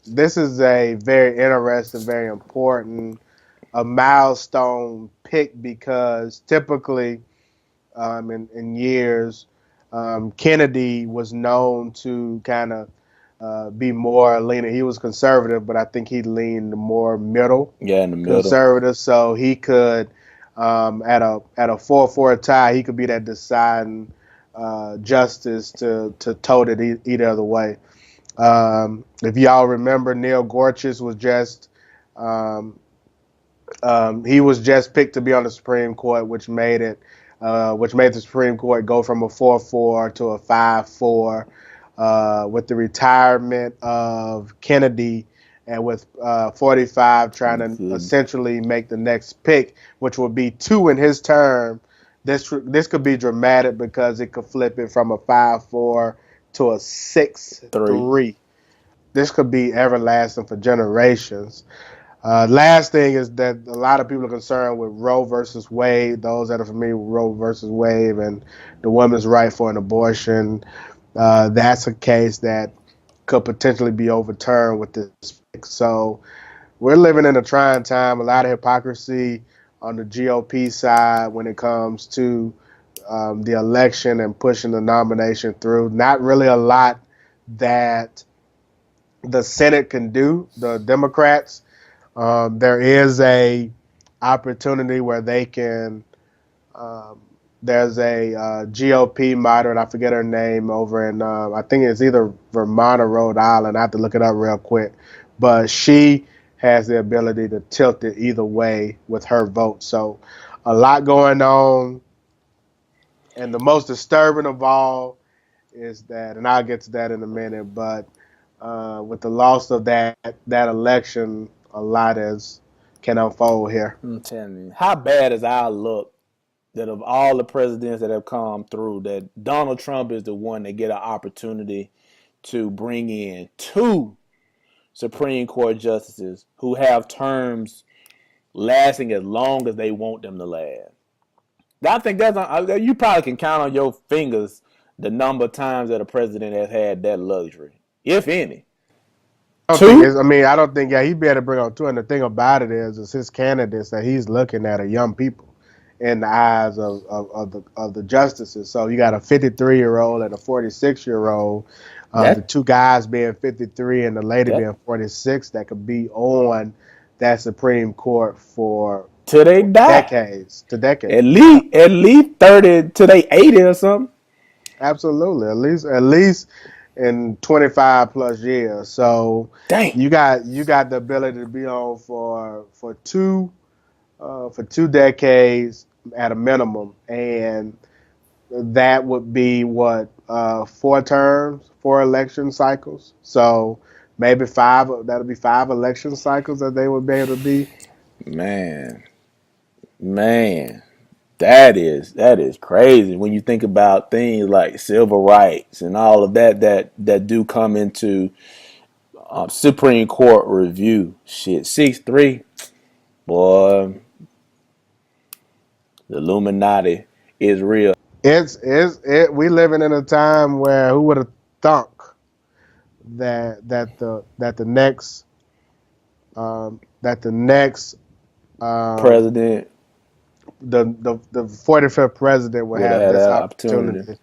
this is a very interesting, very important, a milestone pick because typically in years, Kennedy was known to kind of be more leaning. He was conservative, but I think he leaned more middle Yeah, in the middle. conservative. So he could, at a 4-4 tie, he could be that deciding justice to tote it either other way. If y'all remember, Neil Gorsuch was just um, he was just picked to be on the Supreme Court, which made the Supreme Court go from a 4-4 to a 5-4, with the retirement of Kennedy, and with 45 trying to Good. essentially make the next pick, which would be two in his term. This could be dramatic because it could flip it from a 5-4 to a six Three. three. This could be everlasting for generations. Last thing is that a lot of people are concerned with Roe versus Wade. Those that are familiar with Roe versus Wade and the woman's right for an abortion, that's a case that could potentially be overturned with this pick. So we're living in a trying time. A lot of hypocrisy on the GOP side when it comes to the election and pushing the nomination through. Not really a lot that the Senate can do. The Democrats, there is a opportunity where they can. Um, there's a GOP moderate, I forget her name, over in I think it's either Vermont or Rhode Island. I have to look it up real quick, but she has the ability to tilt it either way with her vote. So a lot going on, and the most disturbing of all is that, and I'll get to that in a minute, but with the loss of that election, a lot is can unfold here. I'm telling you, how bad is our look that of all the presidents that have come through, that Donald Trump is the one that get an opportunity to bring in two Supreme Court justices who have terms lasting as long as they want them to last. I think you probably can count on your fingers the number of times that a president has had that luxury, if any. I don't think Two? it's, I mean, I don't think, yeah, he'd be able to bring on two. And the thing about it is his candidates that he's looking at are young people in the eyes of the justices. So you got a 53-year-old and a 46-year-old. The That two guys being 53 and the lady that being 46 that could be on that Supreme Court till they for die. decades to decades. Yeah, At least 30 till they 80 or something. absolutely. At least in 25 plus years. So Damn. you got the ability to be on for 2 decades at a minimum, and that would be what 4 terms, 4 election cycles. So maybe five. That'll be 5 election cycles that they would be able to be. Man. Man. That is crazy when you think about things like civil rights and all of that do come into Supreme Court review. Shit, 6-3, boy, the Illuminati is real. We living in a time where who would have thunk that the next um, President the 45th president will would have have had this that opportunity. opportunity